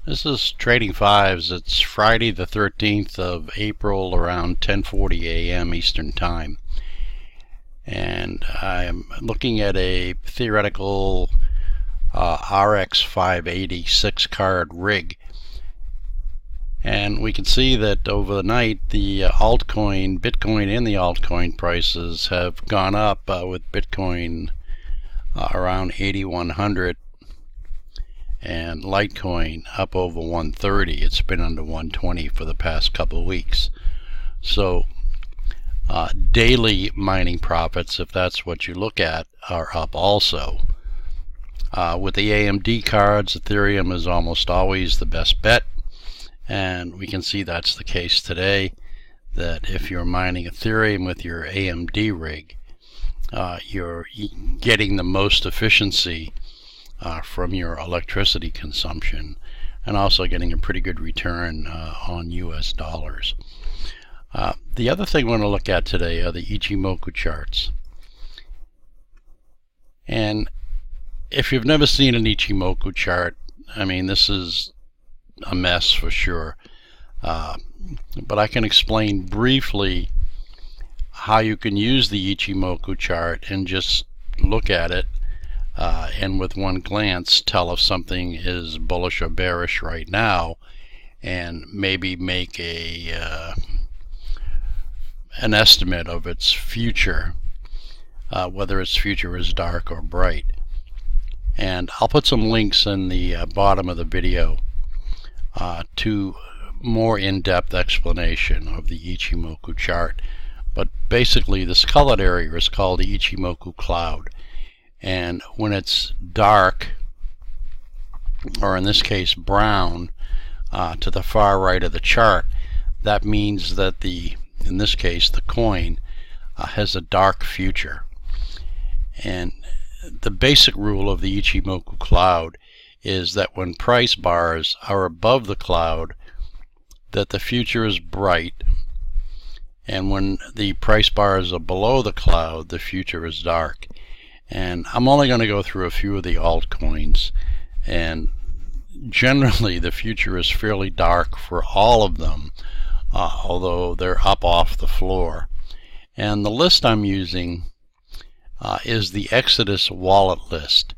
This is Trading Fives. It's Friday the 13th of April around 10:40 a.m. Eastern Time. And I'm looking at a theoretical RX 580 6-card rig. And we can see that over the night the Bitcoin and the altcoin prices have gone up, with Bitcoin around 8,100 and Litecoin up over 130. It's been under 120 for the past couple of weeks. So daily mining profits, if that's what you look at, are up also. With the AMD cards, Ethereum is almost always the best bet, and we can see that's the case today, that if you're mining Ethereum with your AMD rig, you're getting the most efficiency from your electricity consumption, and also getting a pretty good return on US dollars. The other thing we want to look at today are the Ichimoku charts. And if you've never seen an Ichimoku chart, I mean, this is a mess for sure. But I can explain briefly how you can use the Ichimoku chart and just look at it and with one glance tell if something is bullish or bearish right now, and maybe make an estimate of its future, whether its future is dark or bright. And I'll put some links in the bottom of the video to more in-depth explanation of the Ichimoku chart. But basically this colored area is called the Ichimoku Cloud. And when it's dark, or in this case brown, to the far right of the chart, that means that in this case the coin has a dark future. And the basic rule of the Ichimoku Cloud is that when price bars are above the cloud, that the future is bright, and when the price bars are below the cloud, the future is dark. And I'm only going to go through a few of the altcoins, and generally the future is fairly dark for all of them, although they're up off the floor. And the list I'm using is the Exodus wallet list.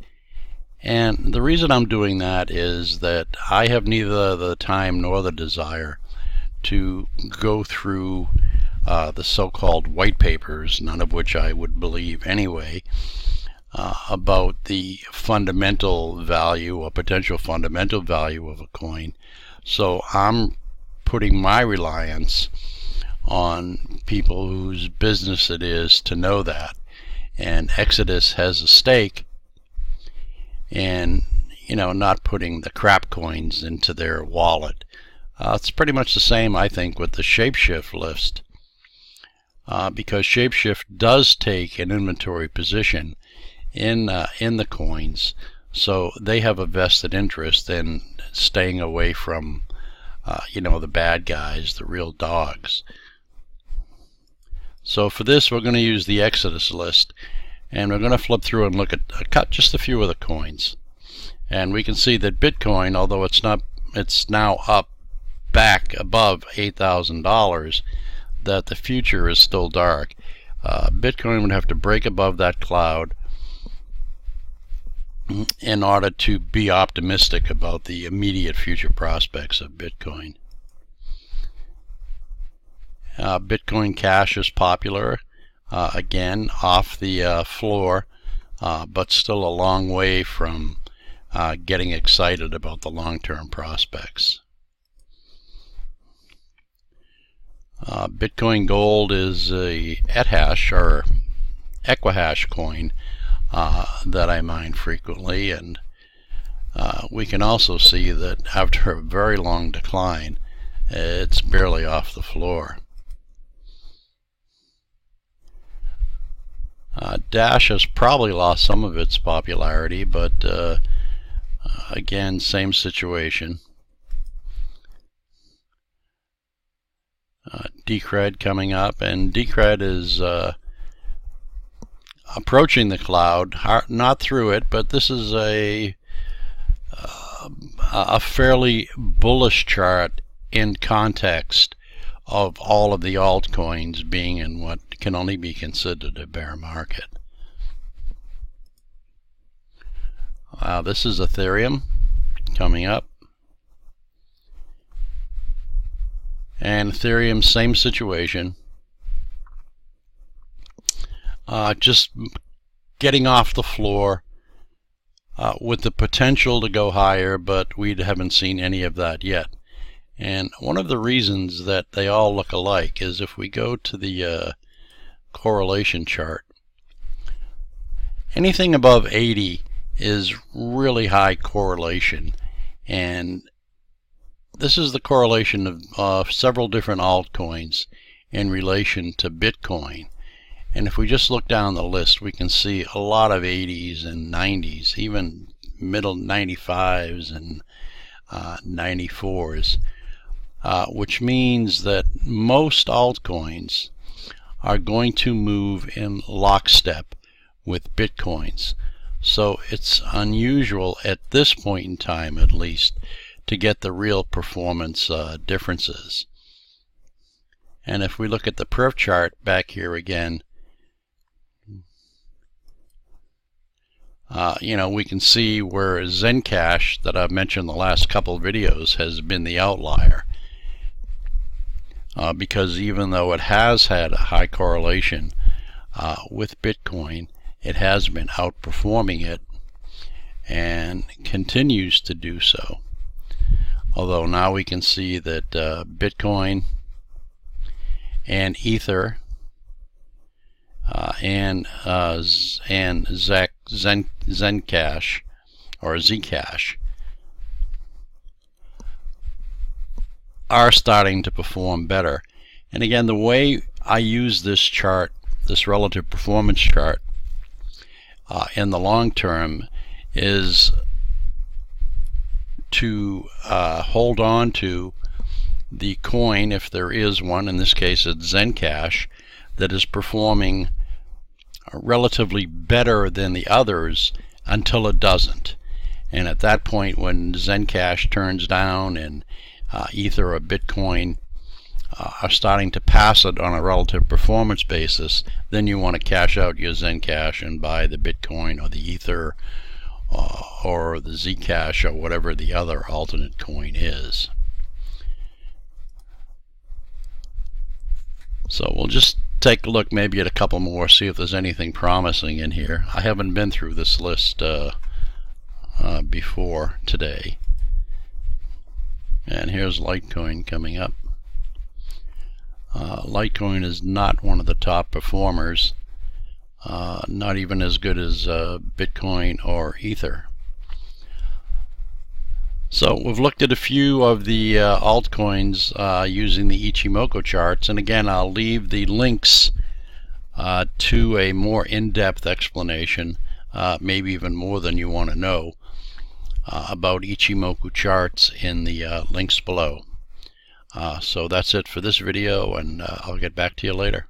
And the reason I'm doing that is that I have neither the time nor the desire to go through the so-called white papers, none of which I would believe anyway, about the fundamental value or potential fundamental value of a coin. So I'm putting my reliance on people whose business it is to know that. And Exodus has a stake in, not putting the crap coins into their wallet. It's pretty much the same, I think, with the Shapeshift list, because Shapeshift does take an inventory position in the coins, so they have a vested interest in staying away from the bad guys, the real dogs. So for this, we're going to use the Exodus list, and we're going to flip through and look at cut just a few of the coins. And we can see that Bitcoin, although it's now up back above $8,000, that the future is still dark. Bitcoin would have to break above that cloud in order to be optimistic about the immediate future prospects of Bitcoin. Bitcoin Cash is popular, again off the floor, but still a long way from getting excited about the long-term prospects. Bitcoin Gold is a Ethash or Equihash coin that I mine frequently, and we can also see that after a very long decline, it's barely off the floor. Dash has probably lost some of its popularity, but again, same situation. Decred coming up, and Decred is approaching the cloud, not through it, but this is a a fairly bullish chart in context of all of the altcoins being in what can only be considered a bear market. This is Aetherium coming up. And Ethereum, same situation. Just getting off the floor with the potential to go higher, but we haven't seen any of that yet. And one of the reasons that they all look alike is if we go to the correlation chart, anything above 80 is really high correlation, and this is the correlation of several different altcoins in relation to Bitcoin. And if we just look down the list, we can see a lot of 80s and 90s, even middle 95s and 94s, which means that most altcoins are going to move in lockstep with Bitcoins. So it's unusual at this point in time, at least, to get the real performance differences. And if we look at the perf chart back here again, we can see where Zencash, that I've mentioned the last couple of videos, has been the outlier. Because even though it has had a high correlation with Bitcoin, it has been outperforming it and continues to do so. Although now we can see that Bitcoin and Ether and Zencash or Zcash are starting to perform better. And again, the way I use this chart, this relative performance chart, in the long term is to hold on to the coin, if there is one, in this case it's Zencash, that is performing relatively better than the others until it doesn't. And at that point, when Zencash turns down and Ether or Bitcoin are starting to pass it on a relative performance basis, then you want to cash out your Zencash and buy the Bitcoin or the Ether or the Zcash or whatever the other alternate coin is. So we'll just take a look maybe at a couple more, see if there's anything promising in here. I haven't been through this list before today. And here's Litecoin coming up. Litecoin is not one of the top performers, not even as good as Bitcoin or Ether. So we've looked at a few of the altcoins using the Ichimoku charts, and again I'll leave the links to a more in-depth explanation, maybe even more than you want to know, about Ichimoku charts in the links below. So that's it for this video, and I'll get back to you later.